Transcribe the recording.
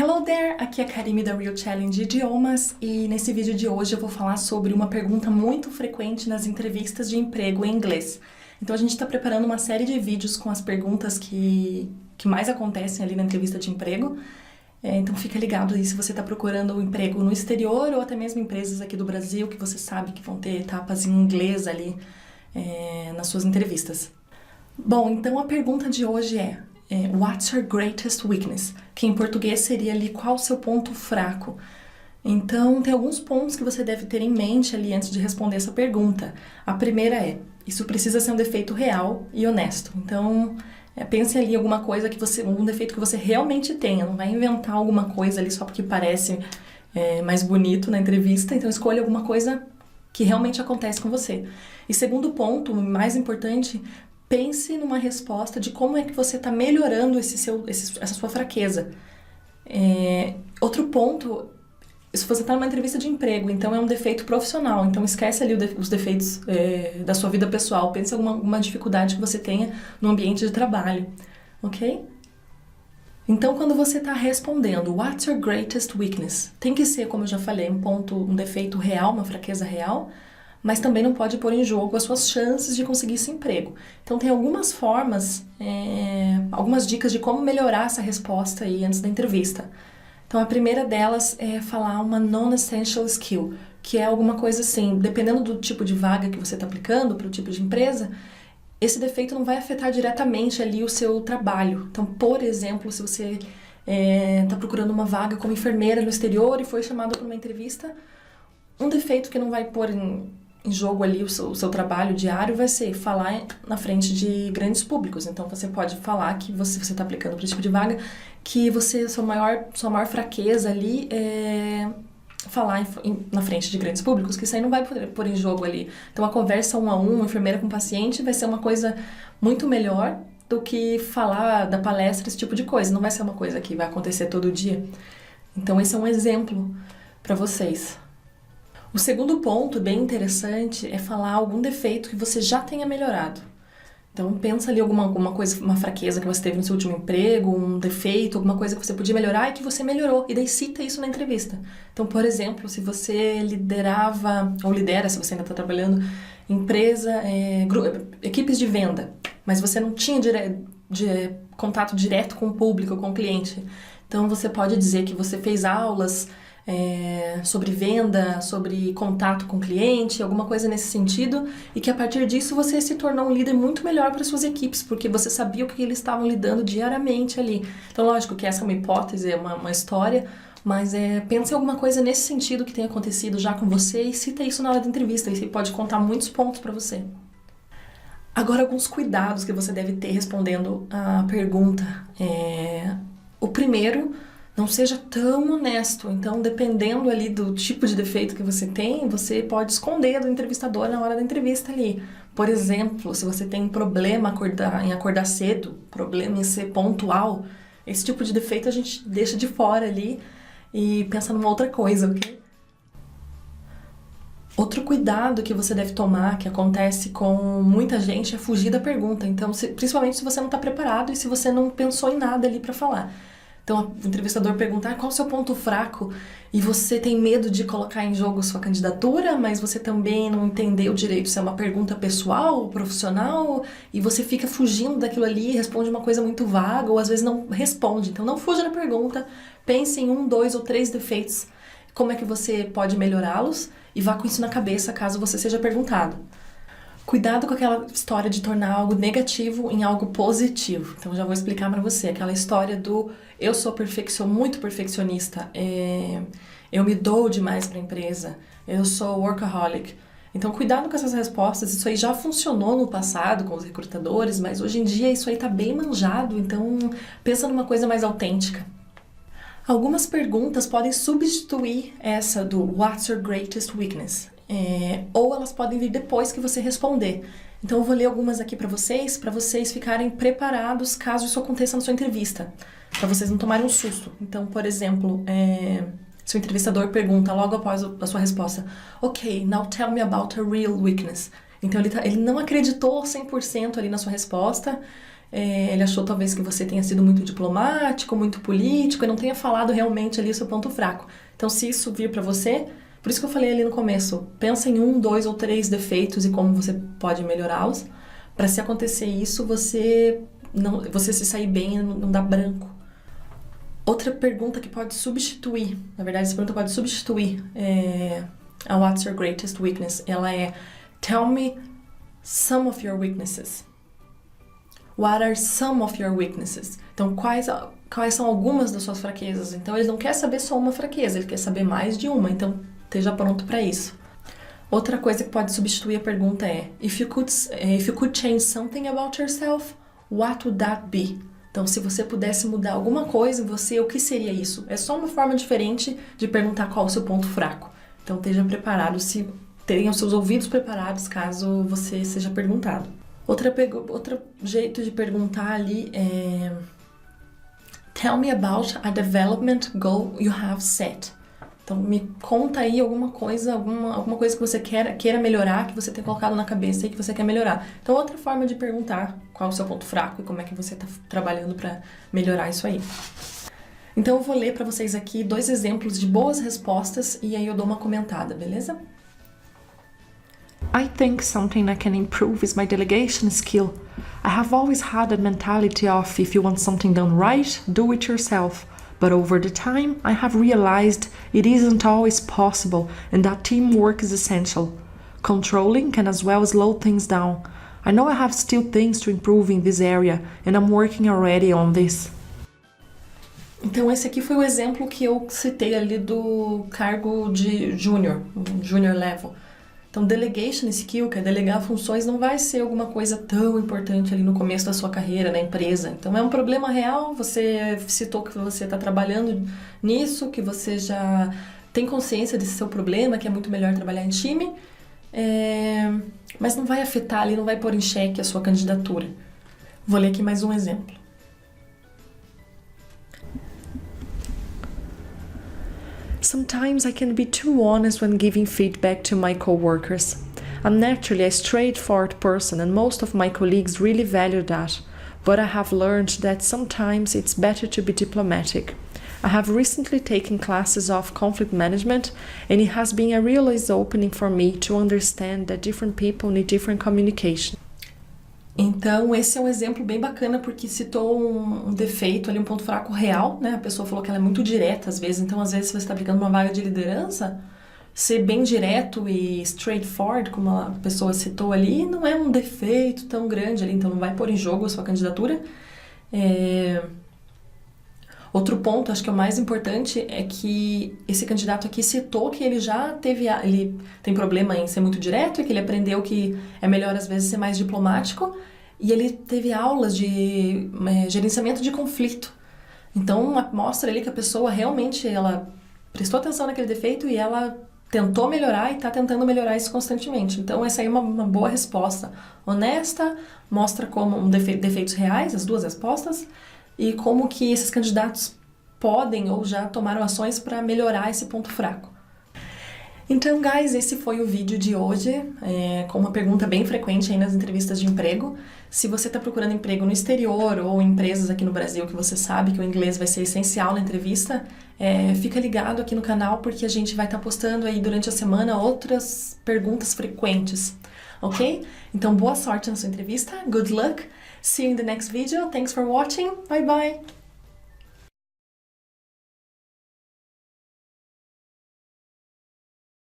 Hello there! Aqui é a Karime da Real Challenge Idiomas e nesse vídeo de hoje eu vou falar sobre uma pergunta muito frequente nas entrevistas de emprego em inglês. Então a gente está preparando uma série de vídeos com as perguntas que mais acontecem ali na entrevista de emprego. Então fica ligado aí se você está procurando um emprego no exterior ou até mesmo empresas aqui do Brasil que você sabe que vão ter etapas em inglês ali nas suas entrevistas. Bom, então a pergunta de hoje é What's your greatest weakness? Que em português seria ali qual o seu ponto fraco. Então tem alguns pontos que você deve ter em mente ali antes de responder essa pergunta. A primeira isso precisa ser um defeito real e honesto. Então pense ali em alguma coisa um defeito que você realmente tenha. Não vai inventar alguma coisa ali só porque parece mais bonito na entrevista. Então escolha alguma coisa que realmente acontece com você. E segundo ponto, mais importante, pense numa resposta de como é que você está melhorando essa sua fraqueza. Outro ponto, se você está numa entrevista de emprego, então é um defeito profissional, então esquece ali os defeitos da sua vida pessoal, pense em alguma dificuldade que você tenha no ambiente de trabalho, ok? Então, quando você está respondendo, what's your greatest weakness? Tem que ser, como eu já falei, um defeito real, uma fraqueza real, mas também não pode pôr em jogo as suas chances de conseguir esse emprego. Então tem algumas formas, algumas dicas de como melhorar essa resposta aí antes da entrevista. Então a primeira delas é falar uma non-essential skill, que é alguma coisa assim, dependendo do tipo de vaga que você está aplicando, para o tipo de empresa, esse defeito não vai afetar diretamente ali o seu trabalho. Então, por exemplo, se você está procurando uma vaga como enfermeira no exterior e foi chamado para uma entrevista, um defeito que não vai pôr em jogo ali o seu trabalho diário vai ser falar na frente de grandes públicos. Então você pode falar que você está aplicando para esse tipo de vaga, que sua maior fraqueza ali é falar na frente de grandes públicos, que isso aí não vai pôr em jogo ali. Então a conversa 1 a 1, uma enfermeira com paciente, vai ser uma coisa muito melhor do que falar da palestra, esse tipo de coisa. Não vai ser uma coisa que vai acontecer todo dia. Então esse é um exemplo para vocês. O segundo ponto, bem interessante, é falar algum defeito que você já tenha melhorado. Então, pensa ali alguma coisa, uma fraqueza que você teve no seu último emprego, um defeito, alguma coisa que você podia melhorar e que você melhorou. E daí cita isso na entrevista. Então, por exemplo, se você liderava, ou lidera, se você ainda está trabalhando, equipes de venda, mas você não tinha contato direto com o público, com o cliente. Então, você pode dizer que você fez aulas sobre venda, sobre contato com o cliente, alguma coisa nesse sentido, e que a partir disso você se tornou um líder muito melhor para suas equipes, porque você sabia o que eles estavam lidando diariamente ali. Então, lógico que essa é uma hipótese, é uma história, mas pensa em alguma coisa nesse sentido que tenha acontecido já com você e cita isso na hora da entrevista, e você pode contar muitos pontos para você. Agora, alguns cuidados que você deve ter respondendo a pergunta. O primeiro, não seja tão honesto. Então, dependendo ali do tipo de defeito que você tem, você pode esconder do entrevistador na hora da entrevista ali. Por exemplo, se você tem problema em acordar cedo, problema em ser pontual, esse tipo de defeito a gente deixa de fora ali e pensa numa outra coisa, ok? Outro cuidado que você deve tomar, que acontece com muita gente, é fugir da pergunta. Então, principalmente se você não está preparado e se você não pensou em nada ali para falar. Então, o entrevistador perguntar qual é o seu ponto fraco e você tem medo de colocar em jogo sua candidatura, mas você também não entendeu direito se é uma pergunta pessoal ou profissional e você fica fugindo daquilo ali, responde uma coisa muito vaga ou às vezes não responde. Então, não fuja da pergunta, pense em 1, 2 ou 3 defeitos, como é que você pode melhorá-los e vá com isso na cabeça caso você seja perguntado. Cuidado com aquela história de tornar algo negativo em algo positivo. Então, já vou explicar para você. Aquela história do eu sou muito perfeccionista, eu me dou demais para a empresa, eu sou workaholic. Então, cuidado com essas respostas. Isso aí já funcionou no passado com os recrutadores, mas hoje em dia isso aí está bem manjado. Então, pensa numa coisa mais autêntica. Algumas perguntas podem substituir essa do What's your greatest weakness? Ou elas podem vir depois que você responder. Então eu vou ler algumas aqui para vocês ficarem preparados caso isso aconteça na sua entrevista, para vocês não tomarem um susto. Então, por exemplo, se o entrevistador pergunta logo após a sua resposta, ok, now tell me about a real weakness. Então ele não acreditou 100% ali na sua resposta Ele achou talvez que você tenha sido muito diplomático, muito político e não tenha falado realmente ali o seu ponto fraco. Então, se isso vir pra você, por isso que eu falei ali no começo, pensa em 1, 2 ou 3 defeitos e como você pode melhorá-los, para se acontecer isso, você se sair bem e não dar branco. Outra pergunta que pode substituir, na verdade essa pergunta pode substituir a What's your greatest weakness? Ela é Tell me some of your weaknesses. What are some of your weaknesses? Então, quais são algumas das suas fraquezas? Então, ele não quer saber só uma fraqueza, ele quer saber mais de uma. Então, esteja pronto para isso. Outra coisa que pode substituir a pergunta é If you could change something about yourself, what would that be? Então, se você pudesse mudar alguma coisa em você, o que seria isso? É só uma forma diferente de perguntar qual é o seu ponto fraco. Então, esteja preparado, tenha os seus ouvidos preparados caso você seja perguntado. Outro jeito de perguntar ali é Tell me about a development goal you have set. Então, me conta aí alguma coisa que você queira melhorar, que você tenha colocado na cabeça e que você quer melhorar. Então, outra forma de perguntar qual é o seu ponto fraco e como é que você está trabalhando para melhorar isso aí. Então, eu vou ler para vocês aqui 2 exemplos de boas respostas e aí eu dou uma comentada, beleza? I think something I can improve is my delegation skill. I have always had that mentality of if you want something done right, do it yourself. But over the time, I have realized it isn't always possible and that teamwork is essential. Controlling can as well slow things down. I know I have still things to improve in this area and I'm working already on this. Então, esse aqui foi o exemplo que eu citei ali do cargo de junior level. Então, delegation skill, que é delegar funções, não vai ser alguma coisa tão importante ali no começo da sua carreira na empresa. Então, é um problema real, você citou que você está trabalhando nisso, que você já tem consciência desse seu problema, que é muito melhor trabalhar em time, mas não vai afetar ali, não vai pôr em xeque a sua candidatura. Vou ler aqui mais um exemplo. Sometimes I can be too honest when giving feedback to my coworkers. I'm naturally a straightforward person and most of my colleagues really value that, but I have learned that sometimes it's better to be diplomatic. I have recently taken classes of conflict management and it has been a real eye-opening for me to understand that different people need different communication. Então, esse é um exemplo bem bacana porque citou um defeito ali, um ponto fraco real, né? A pessoa falou que ela é muito direta às vezes, então às vezes se você está aplicando uma vaga de liderança, ser bem direto e straightforward, como a pessoa citou ali, não é um defeito tão grande ali, então não vai pôr em jogo a sua candidatura. Outro ponto, acho que é o mais importante, é que esse candidato aqui citou que ele tem problema em ser muito direto e que ele aprendeu que é melhor às vezes ser mais diplomático e ele teve aulas de gerenciamento de conflito. Então, mostra ali que a pessoa realmente, ela prestou atenção naquele defeito e ela tentou melhorar e está tentando melhorar isso constantemente. Então, essa aí é uma boa resposta. Honesta, mostra como defeitos reais, as 2 respostas, e como que esses candidatos podem ou já tomaram ações para melhorar esse ponto fraco. Então, guys, esse foi o vídeo de hoje, com uma pergunta bem frequente aí nas entrevistas de emprego. Se você está procurando emprego no exterior ou em empresas aqui no Brasil que você sabe que o inglês vai ser essencial na entrevista, fica ligado aqui no canal porque a gente vai estar postando aí durante a semana outras perguntas frequentes, ok? Então, boa sorte na sua entrevista, good luck! See you in the next video. Thanks for watching. Bye bye.